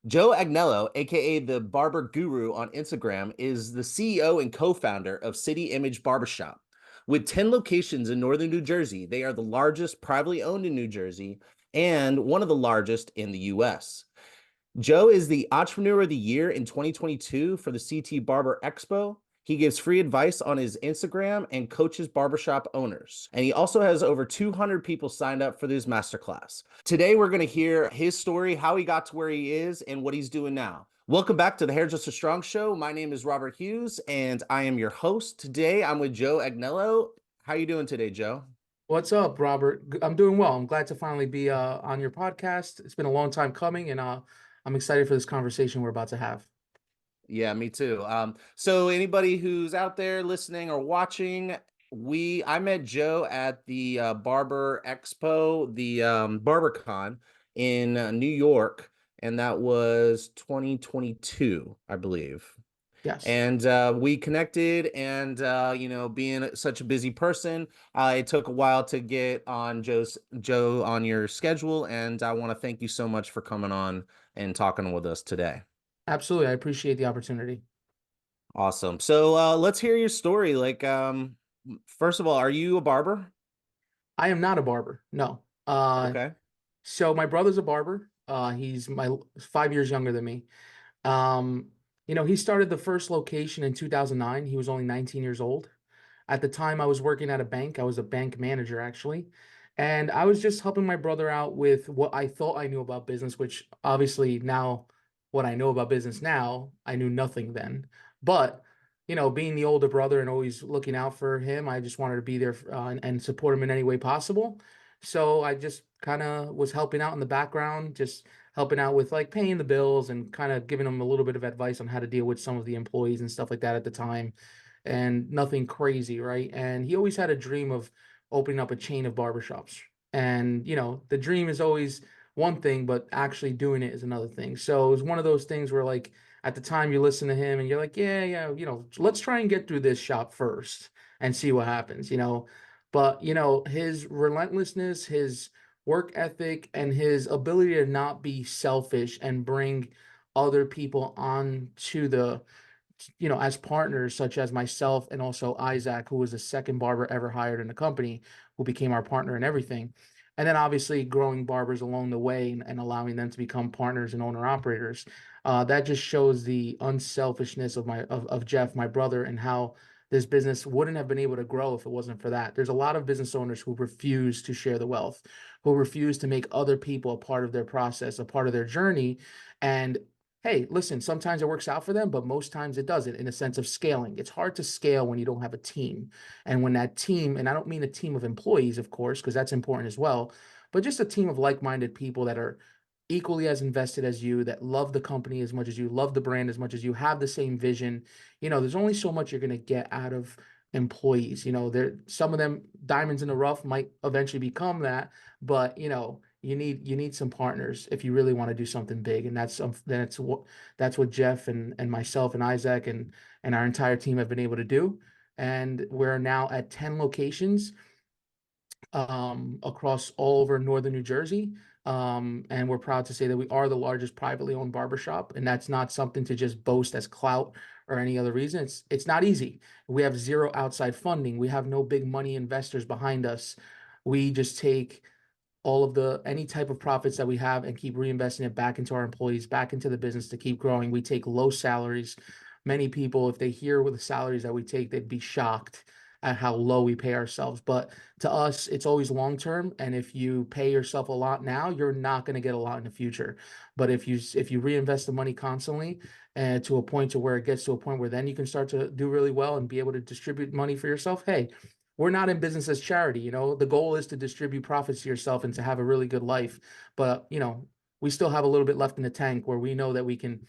Joe Agnello, aka the Barber Guru on Instagram, is the CEO and co-founder of City Image Barbershop. With 10 locations in northern New Jersey, they are the largest privately owned in New Jersey and one of the largest in the US. Joe is the Entrepreneur of the Year in 2022 for the CT Barber Expo. He gives free advice on his Instagram and coaches barbershop owners. And he also has over 200 people signed up for this masterclass. Today, we're going to hear his story, how he got to where he is, and what he's doing now. Welcome back to the Hairdresser Strong Show. My name is Robert Hughes, and I am your host. Today, I'm with Joe Agnello. How you doing today, Joe? What's up, Robert? I'm doing well. I'm glad to finally be on your podcast. It's been a long time coming, and I'm excited for this conversation we're about to have. Yeah, me too. So anybody who's out there listening or watching, I met Joe at the Barber Expo, the BarberCon in New York, and that was 2022, I believe. Yes, And we connected, and being such a busy person, it took a while to get on Joe on your schedule, and I want to thank you so much for coming on and talking with us today. absolutely. I appreciate the opportunity. Awesome. So let's hear your story. First of all, are you a barber? I am not a barber. No. Okay. So my brother's a barber. He's my 5 years younger than me. Um, he started the first location in 2009. He was only 19 years old. At the time, I was working at a bank. I was a bank manager, actually. And I was just helping my brother out with what I thought I knew about business, which obviously now, what I know about business now, I knew nothing then. But, being the older brother and always looking out for him, I just wanted to be there and support him in any way possible. So I just kind of was helping out in the background, just helping out with like paying the bills and kind of giving him a little bit of advice on how to deal with some of the employees and stuff like that at the time, and nothing crazy, right? And he always had a dream of opening up a chain of barbershops. And, the dream is always one thing, but actually doing it is another thing. So it was one of those things where, like, at the time you listen to him and you're like, yeah, yeah, let's try and get through this shop first and see what happens. But, his relentlessness, his work ethic, and his ability to not be selfish and bring other people on to as partners, such as myself and also Isaac, who was the second barber ever hired in the company, who became our partner and everything. And then obviously growing barbers along the way and allowing them to become partners and owner operators. That just shows the unselfishness of Jeff, my brother, and how this business wouldn't have been able to grow if it wasn't for that. There's a lot of business owners who refuse to share the wealth, who refuse to make other people a part of their process, a part of their journey. And hey, listen, sometimes it works out for them, but most times it doesn't in a sense of scaling. It's hard to scale when you don't have a team. And when that team, and I don't mean a team of employees, of course, because that's important as well, but just a team of like-minded people that are equally as invested as you, that love the company as much as you, love the brand as much as you, have the same vision. There's only so much you're going to get out of employees. There, some of them diamonds in the rough might eventually become that, but you need some partners if you really want to do something big, and that's what Jeff and myself and Isaac and our entire team have been able to do. And we're now at 10 locations across all over northern New Jersey. And we're proud to say that we are the largest privately owned barbershop. And that's not something to just boast as clout or any other reason. It's not easy. We have zero outside funding. We have no big money investors behind us. We just take all of the any type of profits that we have and keep reinvesting it back into our employees, back into the business to keep growing. We take low salaries. Many people, if they hear with the salaries that we take, they'd be shocked at how low we pay ourselves. But to us, it's always long term. And if you pay yourself a lot now, you're not going to get a lot in the future. But if you reinvest the money constantly and to a point to where it gets to a point where then you can start to do really well and be able to distribute money for yourself, hey, we're not in business as charity. The goal is to distribute profits to yourself and to have a really good life. But, we still have a little bit left in the tank where we know that we can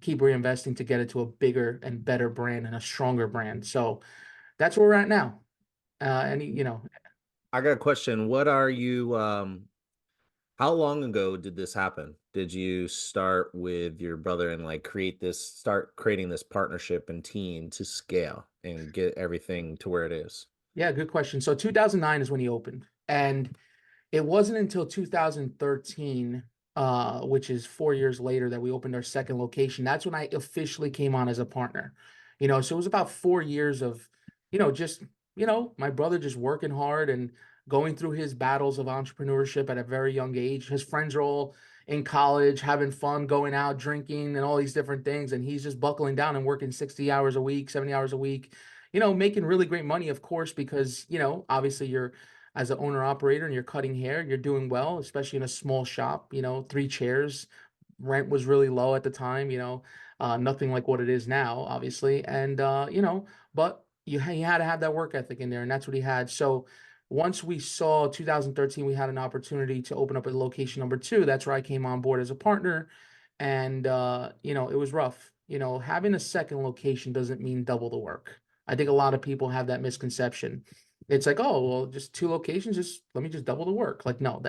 keep reinvesting to get it to a bigger and better brand and a stronger brand. So that's where we're at now. And, I got a question. What are you how long ago did this happen? Did you start with your brother and start creating this partnership and team to scale and get everything to where it is? yeah, good question. So 2009 is when he opened. And it wasn't until 2013 which is 4 years later that we opened our second location. That's when I officially came on as a partner. So it was about 4 years of, just, my brother just working hard and going through his battles of entrepreneurship at a very young age. His friends are all in college, having fun, going out, drinking, and all these different things. And he's just buckling down and working 60 hours a week, 70 hours a week, making really great money, of course, because, obviously you're as an owner operator and you're cutting hair, you're doing well, especially in a small shop, 3 chairs. Rent was really low at the time, nothing like what it is now, obviously. And, but you had to have that work ethic in there, and that's what he had. So once we saw 2013, we had an opportunity to open up a location number two. That's where I came on board as a partner. And, it was rough. Having a second location doesn't mean double the work. I think a lot of people have that misconception. It's like, oh, well, just two locations, just let me just double the work. Like, no,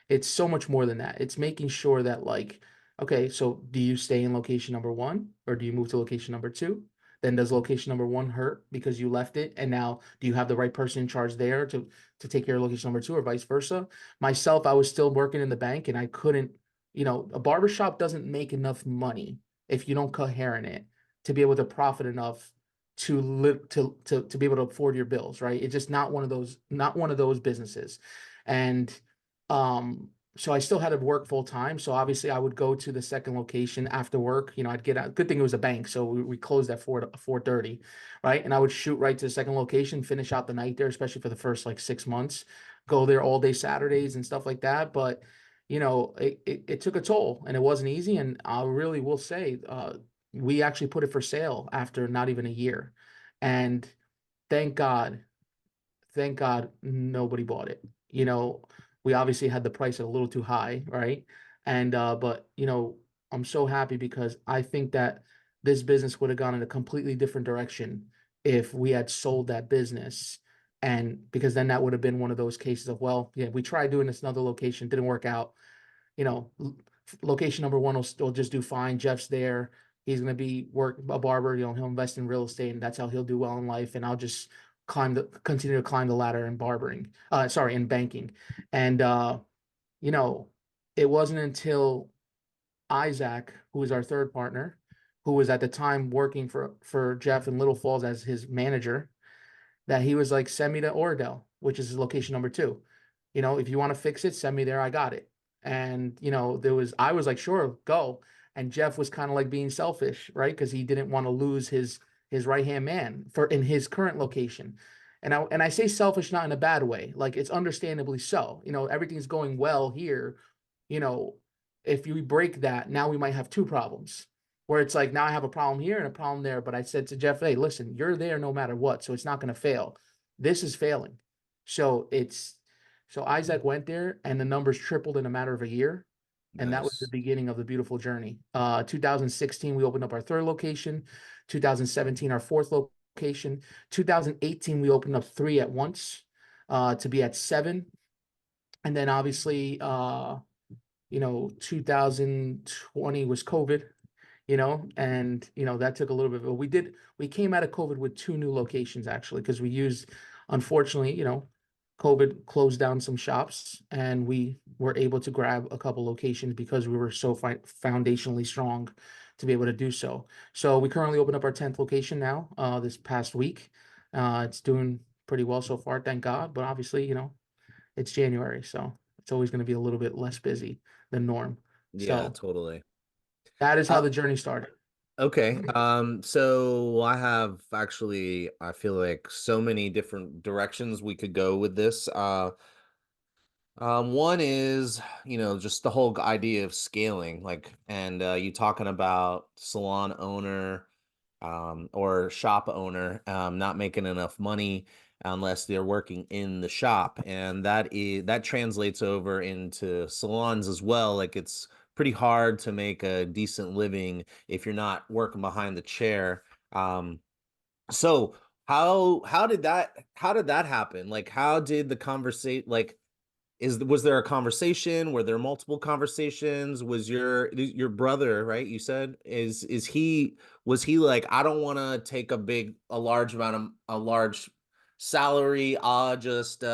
it's so much more than that. It's making sure that, like, okay, so do you stay in location number one or do you move to location number two? Then does location number one hurt because you left it? And now do you have the right person in charge there to take care of location number two or vice versa? Myself, I was still working in the bank and I couldn't, a barber shop doesn't make enough money if you don't cut hair in it to be able to profit enough to live to be able to afford your bills, right? It's just not one of those businesses. And so I still had to work full time. So obviously I would go to the second location after work. I'd get out. Good thing it was a bank, so we closed at 4:30, right? And I would shoot right to the second location, finish out the night there, especially for the first like 6 months. Go there all day Saturdays and stuff like that. But it took a toll and it wasn't easy. And I really will say, we actually put it for sale after not even a year. And thank God, thank God nobody bought it. We obviously had the price a little too high, right? And but I'm so happy because I think that this business would have gone in a completely different direction if we had sold that business. And because then that would have been one of those cases of, well, yeah, we tried doing this another location, didn't work out. you know, Location number one will still just do fine. Jeff's there. He's going to be work a barber. He'll invest in real estate, and that's how he'll do well in life. And I'll just continue to climb the ladder in barbering. Sorry, in banking. And you know, it wasn't until Isaac, who was our third partner, who was at the time working for Jeff in Little Falls as his manager, that he was like, send me to Oradell, which is location number two. If you want to fix it, send me there. I got it. And, I was like, sure, go. And Jeff was kind of like being selfish, right? Because he didn't want to lose his right hand man for in his current location. And I say selfish not in a bad way. Like, it's understandably so. Everything's going well here. You know, if you break that, now we might have two problems where it's like, now I have a problem here and a problem there. But I said to Jeff, hey, listen, you're there no matter what. So it's not going to fail. This is failing. So Isaac went there and the numbers tripled in a matter of a year. And that was the Nice. beginning of the beautiful journey. 2016, we opened up our third location. 2017, our fourth location. 2018, we opened up three at once, to be at seven. And then obviously, 2020 was COVID, and that took a little bit. But we came out of COVID with two new locations actually, because unfortunately, COVID closed down some shops, and we were able to grab a couple locations because we were so foundationally strong to be able to do so. So we currently opened up our 10th location now, this past week. It's doing pretty well so far, thank God. But obviously, it's January, so it's always going to be a little bit less busy than norm. Yeah, So totally. that is how Uh, the journey started. okay. So I have actually, I feel like so many different directions we could go with this. One is, just the whole idea of scaling, like, and you talking about salon owner, or shop owner, not making enough money unless they're working in the shop, and that translates over into salons as well. Like, it's pretty hard to make a decent living if you're not working behind the chair. So how did that happen? Like, how did the conversation, like, was there a conversation? Were there multiple conversations? Was your brother, right? You said, is he was he like, I don't want to take a large amount of a large salary. I'll just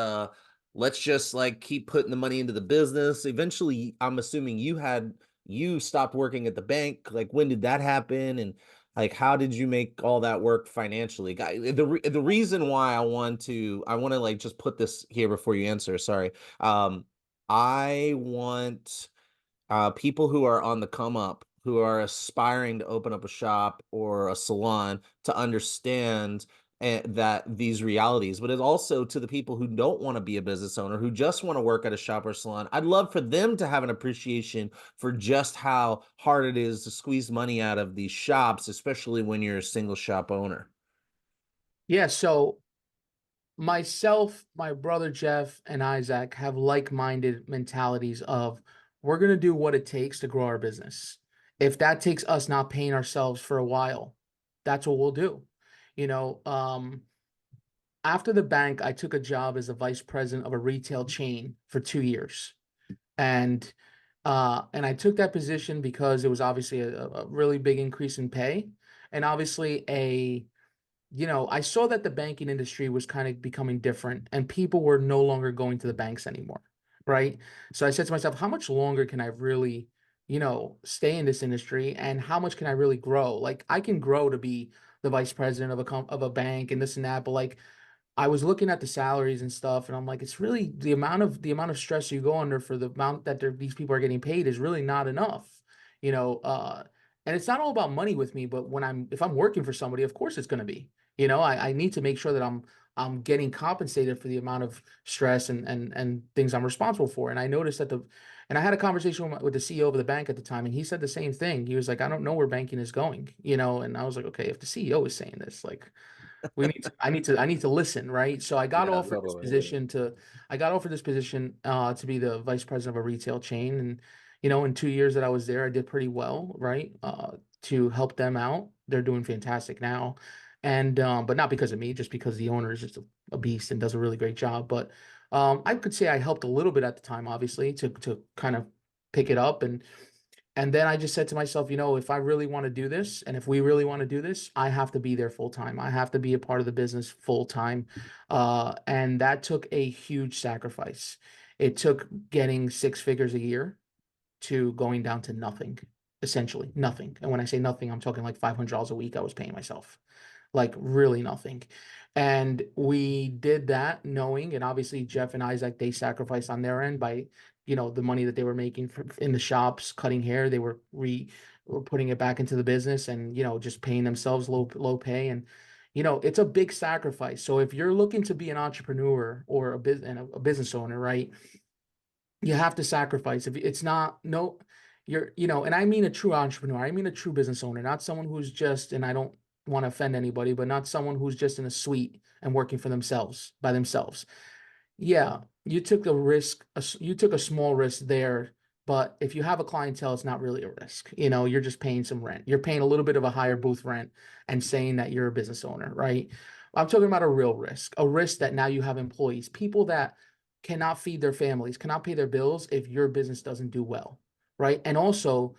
let's just like keep putting the money into the business. Eventually, I'm assuming you stopped working at the bank. Like, when did that happen? And like, how did you make all that work financially? The reason why I want to like just put this here before you answer. Sorry. I want people who are on the come up, who are aspiring to open up a shop or a salon, to understand that these realities. But it's also to the people who don't want to be a business owner, who just want to work at a shop or salon. I'd love for them to have an appreciation for just how hard it is to squeeze money out of these shops, especially when you're a single shop owner. Yeah, so myself, my brother Jeff, and Isaac have like-minded mentalities of we're going to do what it takes to grow our business. If that takes us not paying ourselves for a while, that's what we'll do. You know, after the bank, I took a job as a vice president of a retail chain for 2 years. And and I took that position because it was obviously a really big increase in pay, and obviously I saw that the banking industry was kind of becoming different and people were no longer going to the banks anymore, right? So I said to myself, how much longer can I really, stay in this industry and how much can I really grow? Like I can grow to be the vice president of a bank and this and that, but like I was looking at the salaries and stuff, and I'm like, it's really the amount of stress you go under for the amount that these people are getting paid is really not enough, you know. And it's not all about money with me, but if I'm working for somebody, of course it's going to be. I need to make sure that I'm getting compensated for the amount of stress and things I'm responsible for. And I noticed and I had a conversation with the CEO of the bank at the time, and he said the same thing. He was like, I don't know where banking is going, and I was like, okay, if the CEO is saying this, like I need to listen, right? So Yeah, totally. I got offered this position to be the vice president of a retail chain. And in 2 years that I was there, I did pretty well, right? To help them out. They're doing fantastic now. And but not because of me, just because the owner is just a beast and does a really great job. But I could say I helped a little bit at the time, obviously, to kind of pick it up. And then I just said to myself, if I really want to do this, and if we really want to do this, I have to be there full time. I have to be a part of the business full time. And that took a huge sacrifice. It took getting 6 figures a year to going down to nothing, essentially nothing. And when I say nothing, I'm talking like $500 a week I was paying myself, like really nothing. And we did that knowing, and obviously Jeff and Isaac, they sacrificed on their end by, the money that they were making in the shops, cutting hair, they were putting it back into the business and, just paying themselves low pay. And, it's a big sacrifice. So if you're looking to be an entrepreneur or a business owner, right? You have to sacrifice. If it's not, no, and I mean a true entrepreneur, I mean a true business owner, not someone who's just, and I don't want to offend anybody, but not someone who's just in a suite and working for themselves by themselves. Yeah, you took a risk, you took a small risk there, but if you have a clientele, it's not really a risk. You're just paying some rent. You're paying a little bit of a higher booth rent and saying that you're a business owner, right? I'm talking about a risk that now you have employees, people that cannot feed their families, cannot pay their bills if your business doesn't do well, right? And also,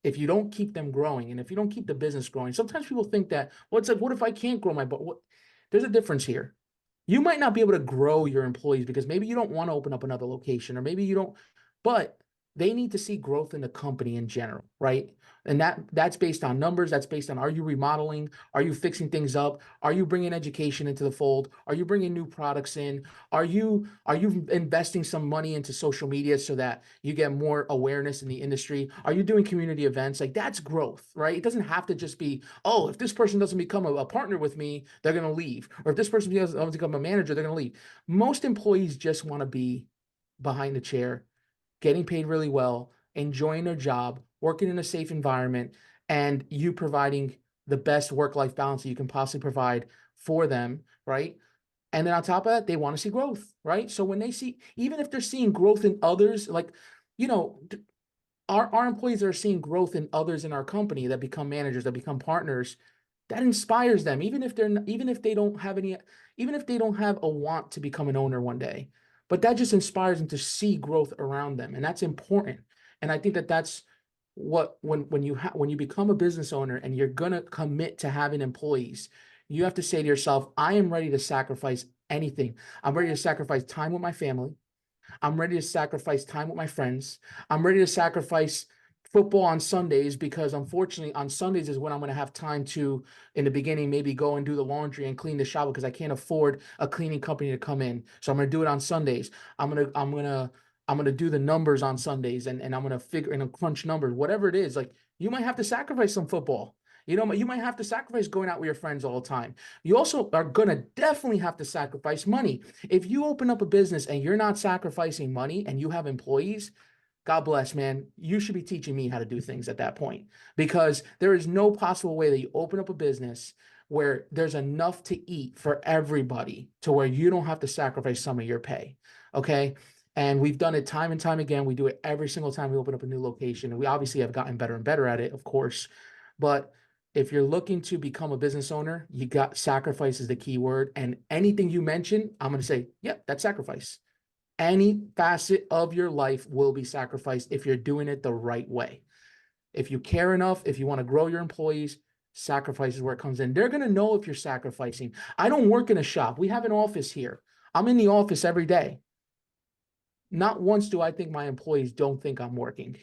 if you don't keep them growing and if you don't keep the business growing, sometimes people think that, well, it's like, what if I can't grow but what? There's a difference here. You might not be able to grow your employees because maybe you don't want to open up another location or maybe you don't, but they need to see growth in the company in general, right? And that's based on numbers. That's based on, are you remodeling? Are you fixing things up? Are you bringing education into the fold? Are you bringing new products in? Are you investing some money into social media so that you get more awareness in the industry? Are you doing community events? Like that's growth, right? It doesn't have to just be, oh, if this person doesn't become a partner with me, they're going to leave. Or if this person doesn't become a manager, they're going to leave. Most employees just want to be behind the chair, getting paid really well, enjoying their job, working in a safe environment, and you providing the best work-life balance that you can possibly provide for them, right? And then on top of that, they want to see growth, right? So when they see, even if they're seeing growth in others, like, you know, our employees are seeing growth in others in our company that become managers, that become partners, that inspires them, even if they don't have a want to become an owner one day, but that just inspires them to see growth around them. And that's important. And I think that that's what, when you become a business owner and you're going to commit to having employees, you have to say to yourself, I am ready to sacrifice anything. I'm ready to sacrifice time with my family. I'm ready to sacrifice time with my friends. I'm ready to sacrifice football on Sundays because unfortunately on Sundays is when I'm going to have time to, in the beginning, maybe go and do the laundry and clean the shower because I can't afford a cleaning company to come in. So I'm going to do it on Sundays. I'm gonna do the numbers on Sundays and I'm gonna figure and crunch numbers, whatever it is. Like you might have to sacrifice some football. You might have to sacrifice going out with your friends all the time. You also are gonna definitely have to sacrifice money. If you open up a business and you're not sacrificing money and you have employees, God bless, man. You should be teaching me how to do things at that point because there is no possible way that you open up a business where there's enough to eat for everybody to where you don't have to sacrifice some of your pay. Okay. And we've done it time and time again. We do it every single time we open up a new location. And we obviously have gotten better and better at it, of course. But if you're looking to become a business owner, you got sacrifice is the key word. And anything you mention, I'm going to say, yep, that's sacrifice. Any facet of your life will be sacrificed if you're doing it the right way. If you care enough, if you want to grow your employees, sacrifice is where it comes in. They're going to know if you're sacrificing. I don't work in a shop. We have an office here. I'm in the office every day. Not once do I think my employees don't think I'm working.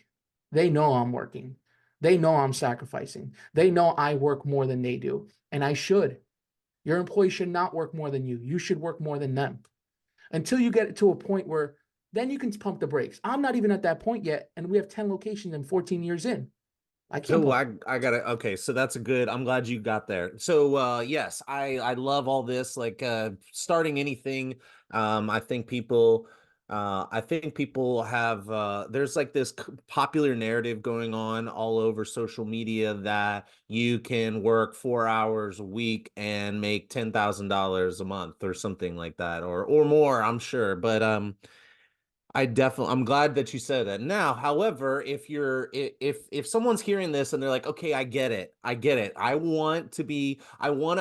They know I'm working. They know I'm sacrificing. They know I work more than they do. And I should. Your employees should not work more than you. You should work more than them until you get to a point where then you can pump the brakes. I'm not even at that point yet. And we have 10 locations and 14 years in. I can't So pump. I got it. Okay, so that's a good. I'm glad you got there. So yes, I love all this like starting anything. I think people have there's like this popular narrative going on all over social media that you can work 4 hours a week and make $10,000 a month or something like that or more, I'm sure. But I'm glad that you said that. Now, however, if someone's hearing this and they're like, okay, I get it. I get it. I want to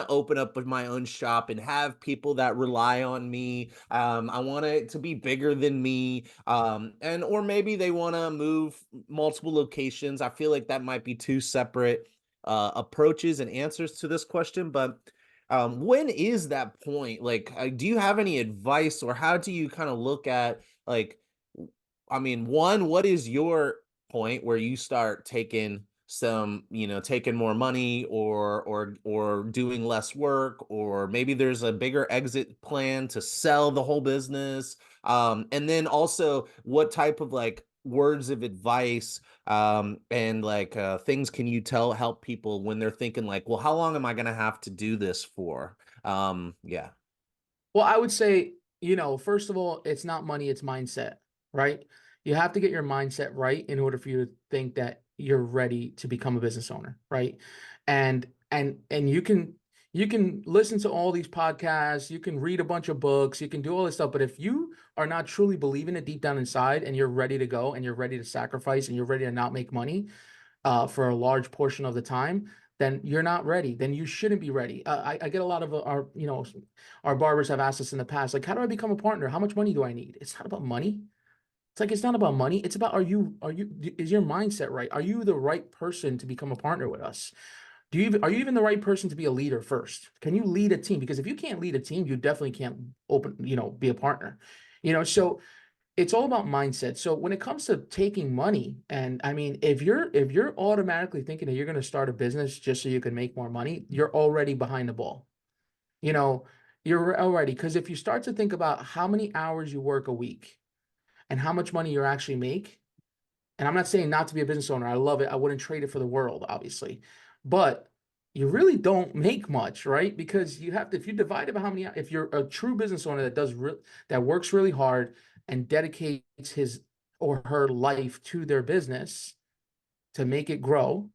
open up with my own shop and have people that rely on me. I want it to be bigger than me. And or maybe they want to move multiple locations. I feel like that might be two separate approaches and answers to this question, but when is that point? Like, do you have any advice or how do you kind of look at like, I mean, one, what is your point where you start taking taking more money or doing less work, or maybe there's a bigger exit plan to sell the whole business. And then also what type of like words of advice and like things can you help people when they're thinking like, well, how long am I gonna have to do this for? Yeah. Well, I would say, first of all, it's not money, it's mindset, right? You have to get your mindset right in order for you to think that you're ready to become a business owner, right? And you can listen to all these podcasts, you can read a bunch of books, you can do all this stuff, but if you are not truly believing it deep down inside and you're ready to go and you're ready to sacrifice and you're ready to not make money, for a large portion of the time, then you're not ready. Then you shouldn't be ready. I get a lot of our barbers have asked us in the past, like, how do I become a partner? How much money do I need? It's not about money. It's like, it's not about money. It's about, is your mindset right? Are you the right person to become a partner with us? Are you even the right person to be a leader first? Can you lead a team? Because if you can't lead a team, you definitely can't be a partner. So it's all about mindset. So when it comes to taking money, and I mean, if you're automatically thinking that you're going to start a business just so you can make more money, you're already behind the ball. You know, you're already, because if you start to think about how many hours you work a week and how much money you actually make, and I'm not saying not to be a business owner. I love it. I wouldn't trade it for the world, obviously. But you really don't make much, right? Because you have to, if you divide it by how many, if you're a true business owner that works really hard and dedicates his or her life to their business to make it grow,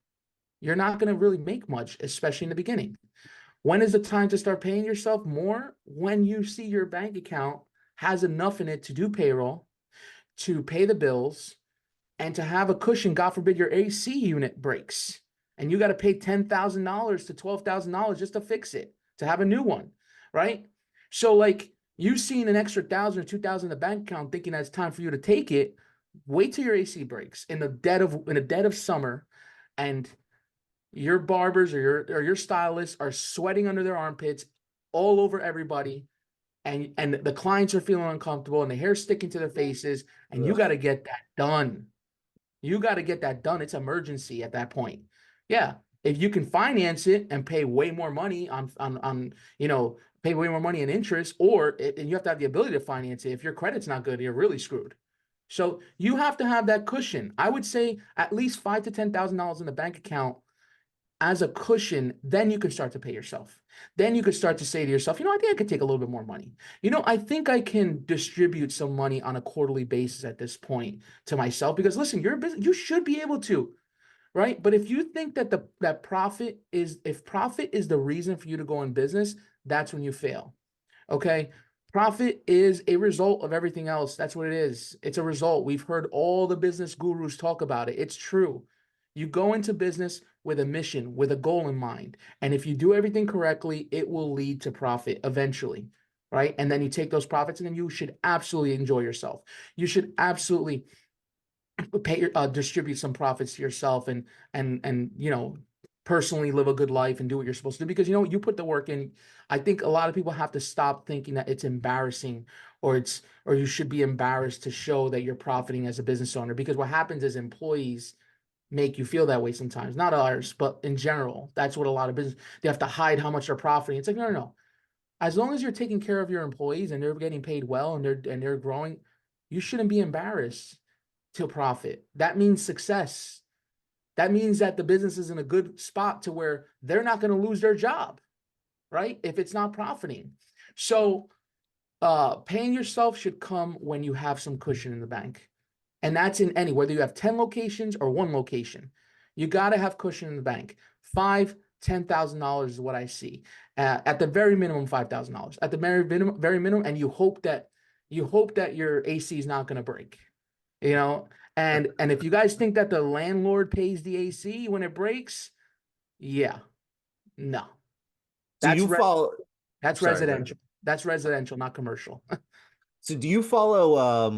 you're not going to really make much, especially in the beginning. When is the time to start paying yourself more? When you see your bank account has enough in it to do payroll, to pay the bills, and to have a cushion. God forbid your AC unit breaks and you got to pay $10,000 to $12,000 just to fix it, to have a new one, right? So like you seen an extra 1,000 or 2,000 in the bank account thinking that it's time for you to take it. Wait till your AC breaks in the dead of summer, and your barbers or your stylists are sweating under their armpits all over everybody. and the clients are feeling uncomfortable and the hair's sticking to their faces, and you got Ugh. to get that done. You got to get that done. It's emergency at that point. Yeah. If you can finance it and pay way more money on pay way more money in interest, and you have to have the ability to finance it. If your credit's not good, you're really screwed. So you have to have that cushion. I would say at least $5,000 to $10,000 in the bank account as a cushion. Then you can start to pay yourself. Then you could start to say to yourself, I think I could take a little bit more money. I think I can distribute some money on a quarterly basis at this point to myself, because listen, you're a business, you should be able to, right? But if you think that that if profit is the reason for you to go in business, that's when you fail. Okay. Profit is a result of everything else. That's what it is. It's a result. We've heard all the business gurus talk about it. It's true. You go into business with a mission, with a goal in mind. And if you do everything correctly, it will lead to profit eventually. Right. And then you take those profits and then you should absolutely enjoy yourself. You should absolutely distribute some profits to yourself and personally live a good life and do what you're supposed to do, because you put the work in. I think a lot of people have to stop thinking that it's embarrassing, or you should be embarrassed to show that you're profiting as a business owner, because what happens is employees make you feel that way sometimes. Not ours, but in general, that's what a lot of business, they have to hide how much they're profiting. It's like, no, no, no. As long as you're taking care of your employees and they're getting paid well and they're growing, you shouldn't be embarrassed to profit. That means success. That means that the business is in a good spot to where they're not going to lose their job, right? If it's not profiting. So paying yourself should come when you have some cushion in the bank. And that's in any, whether you have 10 locations or one location, you got to have cushion in the bank. $5,000, $10,000 is what I see. At the very minimum, $5,000 at the very minimum. And you hope that your AC is not going to break, you know. And if you guys think that the landlord pays the AC when it breaks, yeah, no, Do that's you follow? that's Sorry, go ahead. residential. That's residential, not commercial. So do you follow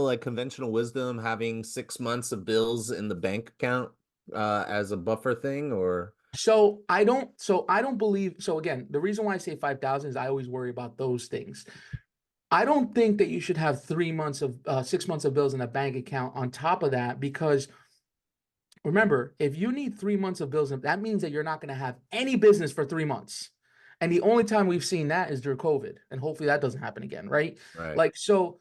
like conventional wisdom, having 6 months of bills in the bank account as a buffer thing, or So I don't believe. So again, the reason why I say 5,000 is I always worry about those things. I don't think that you should have 6 months of bills in a bank account on top of that, because remember, if you need 3 months of bills, that means that you're not going to have any business for 3 months. And the only time we've seen that is during COVID. And hopefully that doesn't happen again, right? right? Like, so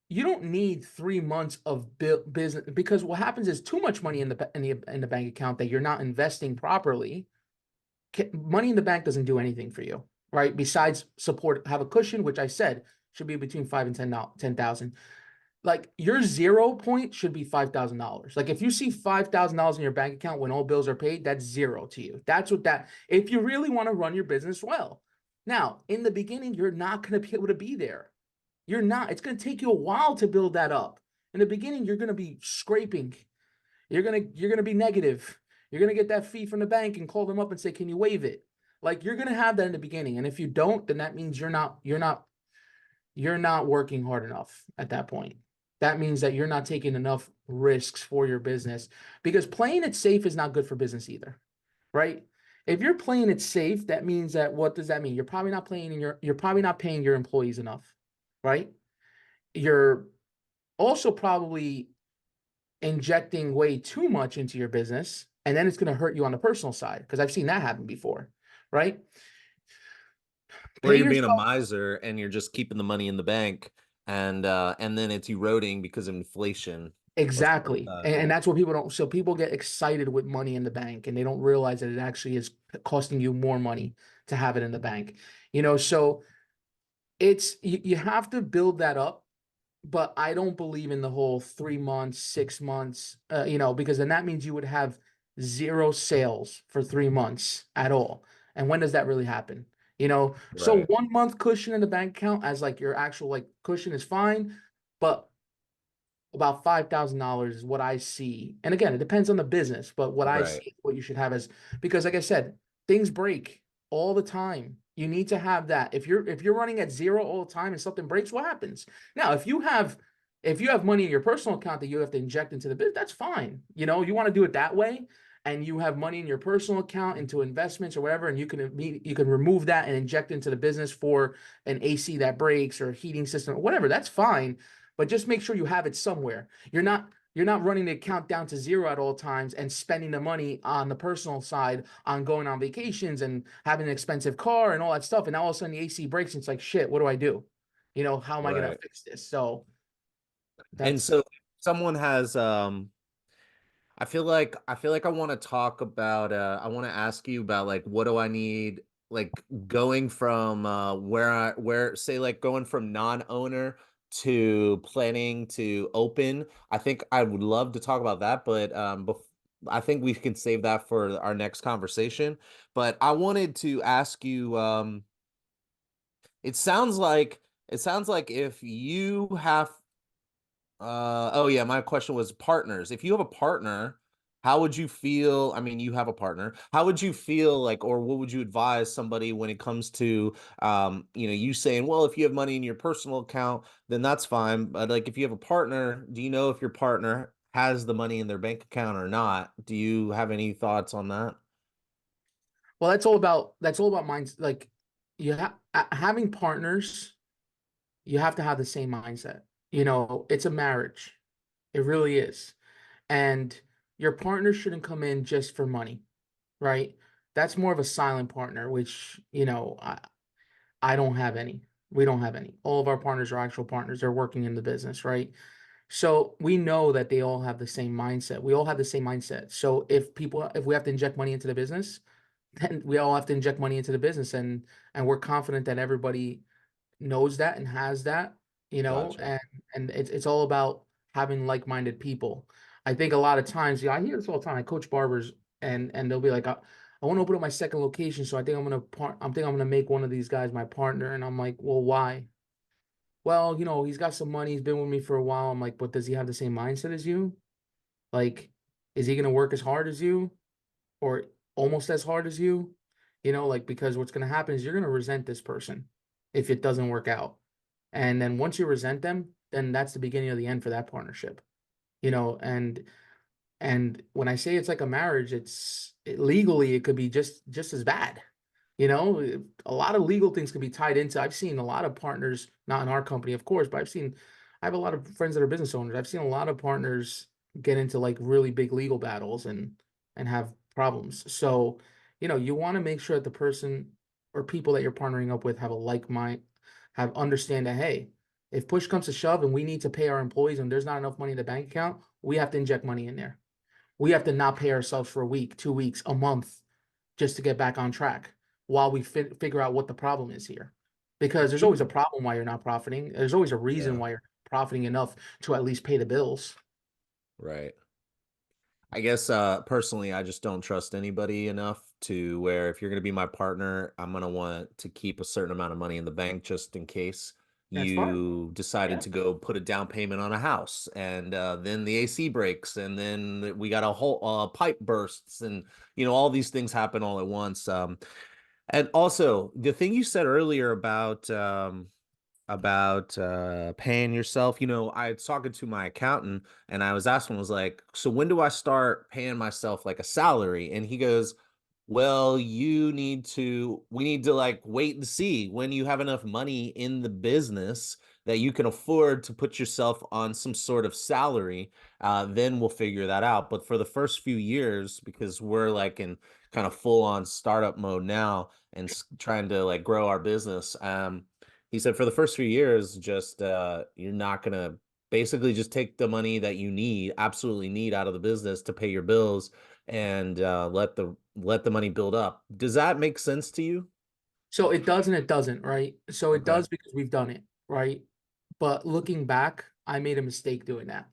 you don't need 3 months of business, because what happens is too much money in the bank account that you're not investing properly. Money in the bank doesn't do anything for you, right? Besides support, have a cushion, which I said should be between 5 and 10,000. Like your 0 point should be $5,000. Like if you see $5,000 in your bank account when all bills are paid, that's zero to you. That's what that. If you really want to run your business well, now in the beginning you're not going to be able to be there. You're not. It's going to take you a while to build that up. In the beginning, you're going to be scraping. You're gonna be negative. You're gonna get that fee from the bank and call them up and say, "Can you waive it?" Like you're gonna have that in the beginning, and if you don't, then that means you're not working hard enough at that point. That means that you're not taking enough risks for your business, because playing it safe is not good for business either, right? If you're playing it safe, that means that, what does that mean? You're probably not paying your employees enough, right? You're also probably injecting way too much into your business, and then it's going to hurt you on the personal side, because I've seen that happen before, right? Or Pay you're being a yourself. miser and you're just keeping the money in the bank, and then it's eroding because of inflation or something like Exactly. that. And that's what people don't. So people get excited with money in the bank and they don't realize that it actually is costing you more money to have it in the bank. So you have to build that up, but I don't believe in the whole 3 months, 6 months, because then that means you would have zero sales for 3 months at all. And when does that really happen? So Right. 1 month cushion in the bank account as like your actual like cushion is fine, but about $5,000 is what I see. And again, it depends on the business, but what I Right. see, what you should have is, because like I said, things break all the time. You need to have that. If you're running at zero all the time and something breaks, what happens? Now, if you have money in your personal account that you have to inject into the business, that's fine. You want to do it that way. and you have money in your personal account into investments or whatever, and you can remove that and inject into the business for an AC that breaks or heating system or whatever, that's fine. But just make sure you have it somewhere. You're not running the account down to zero at all times and spending the money on the personal side on going on vacations and having an expensive car and all that stuff. And now all of a sudden the AC breaks and it's like, shit, what do I do? How am I going to Right. fix this? So And that's, so someone has I feel like I want to talk about I want to ask you about like what do I need like going from where say like going from non-owner to planning to open. I think I would love to talk about that, but I think we can save that for our next conversation. But I wanted to ask you it sounds like if you have oh yeah, my question was partners. If you have a partner, how would you feel? I mean, you have a partner. How would you feel like, or what would you advise somebody when it comes to, you saying, well, if you have money in your personal account, then that's fine. But like, if you have a partner, do you know if your partner has the money in their bank account or not? Do you have any thoughts on that? well, that's all about minds. Like having partners, you have to have the same mindset. It's a marriage. It really is. And your partner shouldn't come in just for money, right? That's more of a silent partner, which, I don't have any. We don't have any. All of our partners are actual partners. They're working in the business, right? So we know that they all have the same mindset. We all have the same mindset. So if we have to inject money into the business, then we all have to inject money into the business, and we're confident that everybody knows that and has that, Gotcha. and it's all about having like-minded people. I think a lot of times, I hear this all the time. I coach barbers, and they'll be like, I want to open up my second location, so I'm gonna make one of these guys my partner. And I'm like, well, why? Well, he's got some money, he's been with me for a while. I'm like, but does he have the same mindset as you? Like, is he gonna work as hard as you, or almost as hard as you? Like, because what's gonna happen is you're gonna resent this person if it doesn't work out. And then once you resent them, then that's the beginning of the end for that partnership. And when I say it's like a marriage, legally it could be just as bad. A lot of legal things can be tied into. I've seen a lot of partners, not in our company, of course, but I have a lot of friends that are business owners. I've seen a lot of partners get into like really big legal battles and have problems. So, you want to make sure that the person or people that you're partnering up with have a like mind, have understand that, hey, if push comes to shove and we need to pay our employees and there's not enough money in the bank account, we have to inject money in there. We have to not pay ourselves for a week, 2 weeks, a month just to get back on track while we figure out what the problem is here. Because there's always a problem why you're not profiting. There's always a reason Yeah, why you're profiting enough to at least pay the bills. right. I guess personally, I just don't trust anybody enough to where if you're going to be my partner, I'm going to want to keep a certain amount of money in the bank just in case That's fine. you decided Yeah. to go put a down payment on a house and then the AC breaks and then we got a whole pipe bursts and all these things happen all at once. And also the thing you said earlier about paying yourself. I was talking to my accountant and I was asking, was like, so when do I start paying myself like a salary? And he goes, well, we need to like wait and see when you have enough money in the business that you can afford to put yourself on some sort of salary. Then we'll figure that out. But for the first few years, because we're like in kind of full on startup mode now and trying to like grow our business, he said for the first few years, just you're not gonna basically just take the money that you absolutely need out of the business to pay your bills and let the money build up. Does that make sense to you? So it does and it doesn't, right? So it Okay. does because we've done it, right? But looking back, I made a mistake doing that.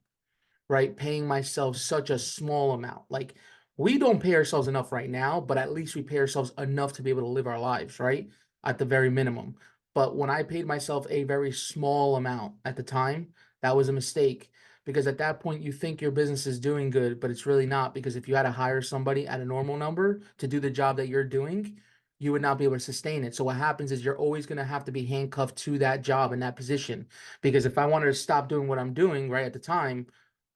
Right? Paying myself such a small amount. Like we don't pay ourselves enough right now, but at least we pay ourselves enough to be able to live our lives, right? At the very minimum. But when I paid myself a very small amount at the time, that was a mistake because at that point you think your business is doing good, but it's really not because if you had to hire somebody at a normal number to do the job that you're doing, you would not be able to sustain it. So what happens is you're always going to have to be handcuffed to that job and that position because if I wanted to stop doing what I'm doing right at the time,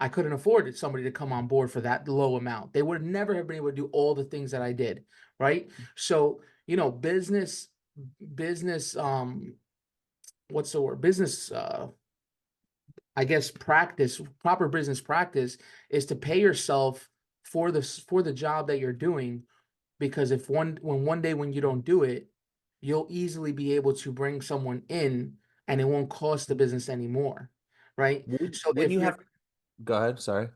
I couldn't afford somebody to come on board for that low amount. They would never have been able to do all the things that I did, right? So, business, what's the word? Business, I guess proper business practice is to pay yourself for the job that you're doing, because if one day when you don't do it, you'll easily be able to bring someone in and it won't cost the business anymore, right? So Wouldn't if you you're have? Go ahead. Sorry.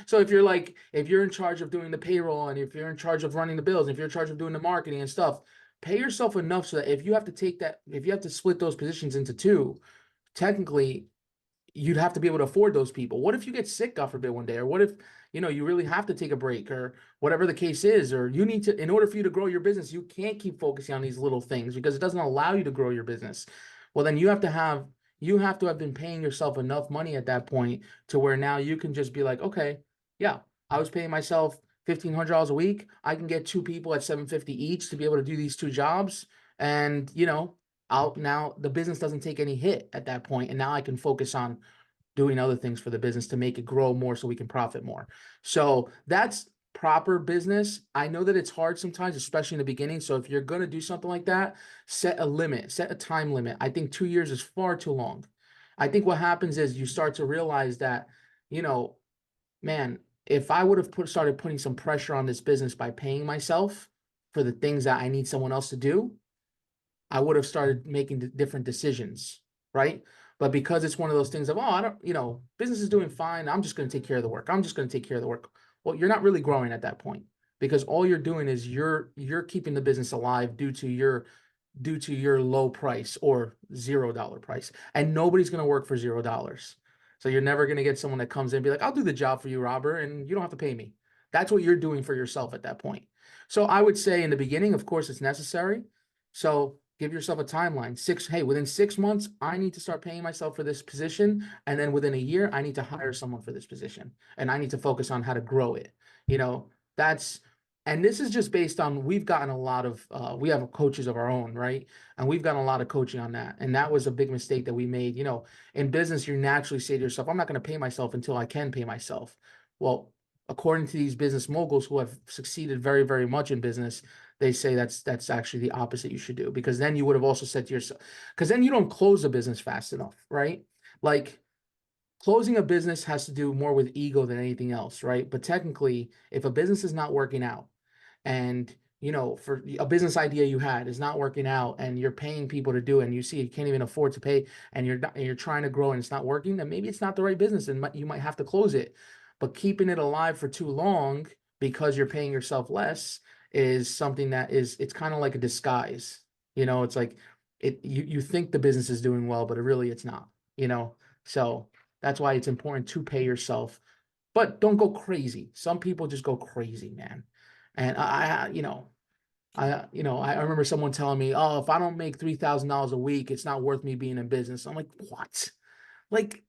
so if you're in charge of doing the payroll, and if you're in charge of running the bills, and if you're in charge of doing the marketing and stuff, pay yourself enough so that if you have to split those positions into two, technically you'd have to be able to afford those people. What if you get sick, God forbid, one day? Or what if, you really have to take a break, or whatever the case is, or you need to, in order for you to grow your business, you can't keep focusing on these little things because it doesn't allow you to grow your business. Well, then you have to have been paying yourself enough money at that point to where now you can just be like, okay, yeah, I was paying myself $1,500 a week. I can get two people at 750 each to be able to do these two jobs. And, I'll now the business doesn't take any hit at that point, and now I can focus on doing other things for the business to make it grow more so we can profit more. So that's proper business. I know that it's hard sometimes, especially in the beginning. So if you're going to do something like that, set a limit, set a time limit. I think 2 years is far too long. I think what happens is you start to realize that, you know, man, if I would have started putting some pressure on this business by paying myself for the things that I need someone else to do, I would have started making different decisions, right? But because it's one of those things of, oh, I don't, business is doing fine. I'm just going to take care of the work. I'm just going to take care of the work. Well, you're not really growing at that point, because all you're doing is you're keeping the business alive due to your low price or $0 price. And nobody's going to work for $0. So you're never going to get someone that comes in and be like, I'll do the job for you, Robert, and you don't have to pay me. That's what you're doing for yourself at that point. So I would say in the beginning, of course, it's necessary. So give yourself a timeline. Within 6 months, I need to start paying myself for this position. And then within a year, I need to hire someone for this position. And I need to focus on how to grow it. You know, that's and this is just based on, we've gotten a lot of we have coaches of our own, right? And we've gotten a lot of coaching on that. And that was a big mistake that we made. In business, you naturally say to yourself, I'm not going to pay myself until I can pay myself. Well, according to these business moguls who have succeeded very, very much in business, they say that's actually the opposite you should do, because then you would have also said to yourself, because then you don't close a business fast enough, right? Like, closing a business has to do more with ego than anything else, right? But technically, if a business is not working out, and for a business idea you had is not working out, and you're paying people to do it, and you see you can't even afford to pay, and you're trying to grow and it's not working, then maybe it's not the right business, and you might have to close it. But keeping it alive for too long because you're paying yourself less is something it's kind of like a disguise. It's like you think the business is doing well, but really it's not, so that's why it's important to pay yourself, but don't go crazy. Some people just go crazy, man. And I remember someone telling me, "Oh, if I don't make $3,000 a week, it's not worth me being in business." I'm like, "What?" Like,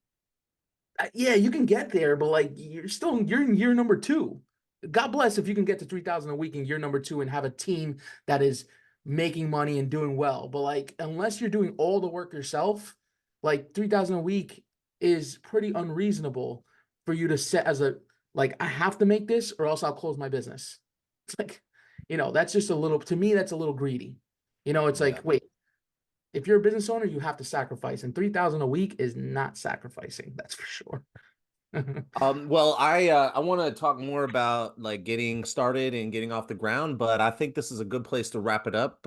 yeah, you can get there, but like you're in year number two. God bless if you can get to 3,000 a week in year number two and have a team that is making money and doing well. But like, unless you're doing all the work yourself, like 3,000 a week is pretty unreasonable for you to set as like, I have to make this or else I'll close my business. It's like, that's just to me, that's a little greedy. It's Yeah. like, wait, if you're a business owner, you have to sacrifice, and 3,000 a week is not sacrificing. That's for sure. Well, I want to talk more about like getting started and getting off the ground, but I think this is a good place to wrap it up.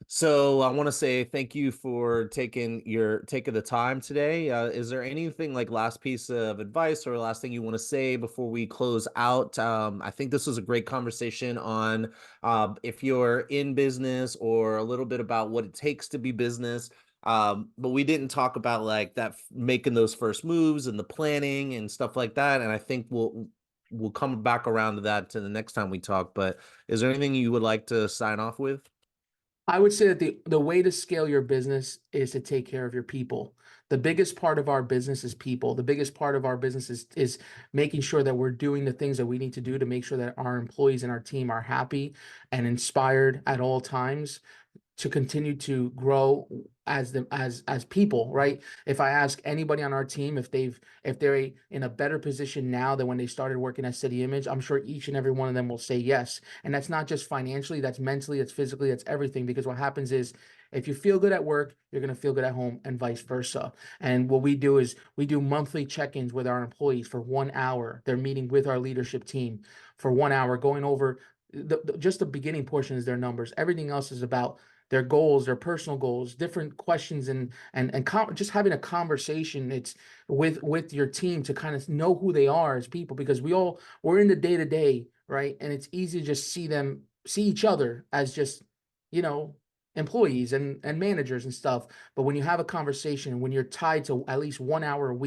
So I want to say thank you for taking the time today. Is there anything like last piece of advice or last thing you want to say before we close out? I think this was a great conversation on if you're in business, or a little bit about what it takes to be business. But we didn't talk about like that making those first moves and the planning and stuff like that. And I think we'll come back around to that to the next time we talk. But is there anything you would like to sign off with? I would say that the way to scale your business is to take care of your people. The biggest part of our business is people. The biggest part of our business is making sure that we're doing the things that we need to do to make sure that our employees and our team are happy and inspired at all times, to continue to grow as people, right? If I ask anybody on our team if they're in a better position now than when they started working at City Image, I'm sure each and every one of them will say yes. And that's not just financially, that's mentally, that's physically, that's everything. Because what happens is if you feel good at work, you're going to feel good at home and vice versa. And what we do is we do monthly check-ins with our employees for 1 hour. They're meeting with our leadership team for 1 hour, going over just the beginning portion is their numbers. Everything else is about their goals, their personal goals, different questions, and just having a conversation. It's with your team to kind of know who they are as people, because we're in the day to day, right? And it's easy to just see each other as just, you know, employees and managers and stuff. But when you have a conversation, when you're tied to at least 1 hour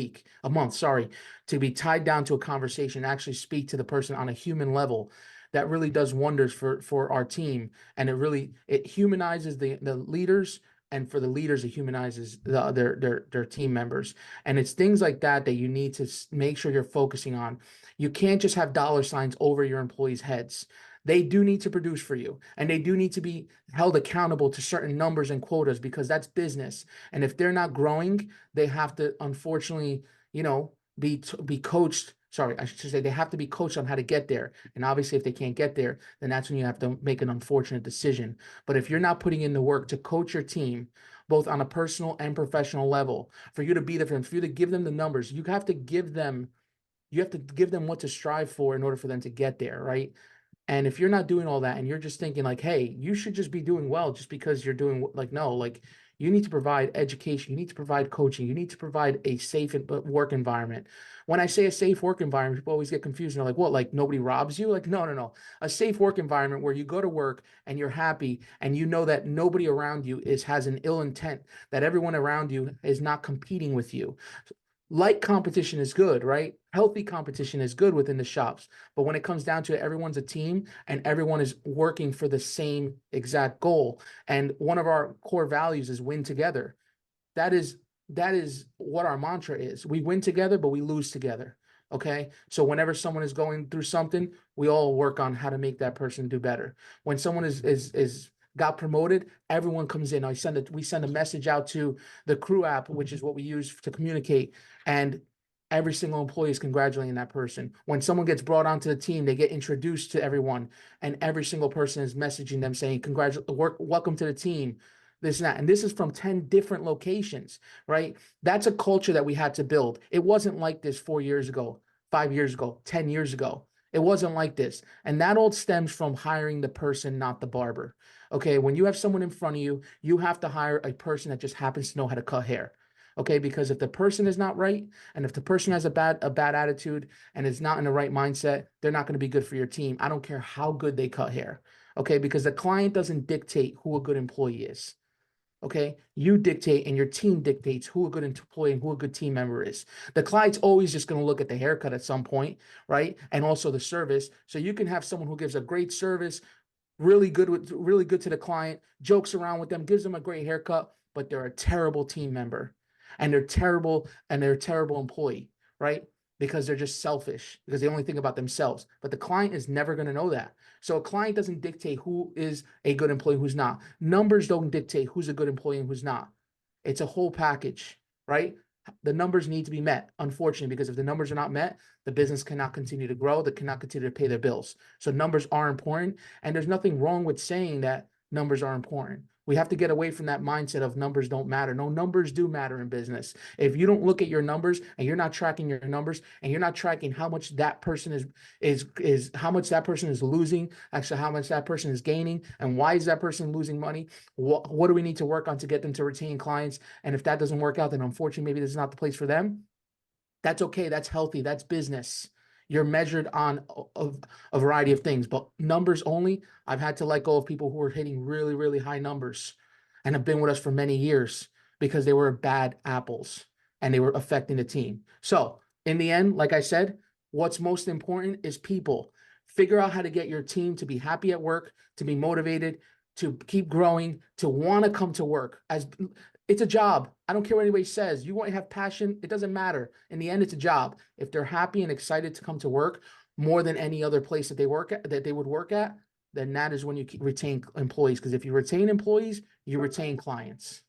a month, sorry, to be tied down to a conversation, actually speak to the person on a human level, that really does wonders for our team. And it humanizes the leaders, and for the leaders, it humanizes their team members. And it's things like that that you need to make sure you're focusing on. You can't just have dollar signs over your employees' heads. They do need to produce for you, and they do need to be held accountable to certain numbers and quotas, because that's business. And if they're not growing, they have to, unfortunately, be coached. Sorry, I should say they have to be coached on how to get there. And obviously, if they can't get there, then that's when you have to make an unfortunate decision. But if you're not putting in the work to coach your team, both on a personal and professional level, for you to be there for them, for you to give them the numbers, you have to give them what to strive for in order for them to get there, right? And if you're not doing all that and you're just thinking like, hey, you should just be doing well just because you're doing, like, no, like, you need to provide education, you need to provide coaching, you need to provide a safe work environment. When I say a safe work environment, people always get confused. And they're like, what, like nobody robs you? Like, no, no, no. A safe work environment where you go to work and you're happy and you know that nobody around you has an ill intent, that everyone around you is not competing with you. Light competition is good, right? Healthy competition is good within the shops. But when it comes down to it, everyone's a team and everyone is working for the same exact goal. And one of our core values is win together. That is that is what our mantra is. We win together, but we lose together. Okay. So whenever someone is going through something, we all work on how to make that person do better. When someone is got promoted, everyone comes in. We send a message out to the crew app, which is what we use to communicate, and every single employee is congratulating that person. When someone gets brought onto the team, they get introduced to everyone, and every single person is messaging them saying, welcome to the team, this and that. And this is from 10 different locations, right? That's a culture that we had to build. It wasn't like this 4 years ago, 5 years ago, 10 years ago. It wasn't like this. And that all stems from hiring the person, not the barber. Okay. When you have someone in front of you, you have to hire a person that just happens to know how to cut hair. Okay. Because if the person is not right, and if the person has a bad attitude and is not in the right mindset, they're not going to be good for your team. I don't care how good they cut hair. Okay. Because the client doesn't dictate who a good employee is. Okay, you dictate and your team dictates who a good employee and who a good team member is. The client's always just going to look at the haircut at some point, right? And also the service. So you can have someone who gives a great service, really good to the client, jokes around with them, gives them a great haircut, but they're a terrible team member, and they're a terrible employee, right? Because they're just selfish, because they only think about themselves. But the client is never going to know that. So a client doesn't dictate who is a good employee, who's not. Numbers don't dictate who's a good employee and who's not. It's a whole package, right? The numbers need to be met, unfortunately, because if the numbers are not met, the business cannot continue to grow, they cannot continue to pay their bills. So numbers are important, and there's nothing wrong with saying that numbers are important. We have to get away from that mindset of numbers don't matter. No, numbers do matter in business. If you don't look at your numbers and you're not tracking your numbers and you're not tracking how much that person is how much that person is losing, actually how much that person is gaining, and why is that person losing money? What do we need to work on to get them to retain clients? And if that doesn't work out, then unfortunately, maybe this is not the place for them. That's okay. That's healthy. That's business. You're measured on a variety of things, but numbers only. I've had to let go of people who were hitting really, really high numbers and have been with us for many years because they were bad apples and they were affecting the team. So in the end, like I said, what's most important is people. Figure out how to get your team to be happy at work, to be motivated, to keep growing, to want to come to work. As it's a job. I don't care what anybody says. You want to have passion. It doesn't matter. In the end, it's a job. If they're happy and excited to come to work more than any other place that they would work at, then that is when you retain employees. Because if you retain employees, you retain clients.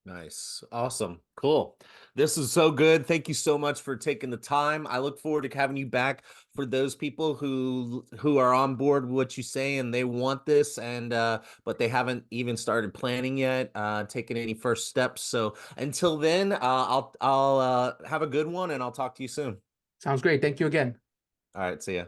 Nice. Awesome. Cool. This is so good. Thank you so much for taking the time. I look forward to having you back for those people who are on board with what you say and they want this and but they haven't even started planning yet, taking any first steps. So until then, I'll have a good one and I'll talk to you soon. Sounds great. Thank you again. All right, see ya.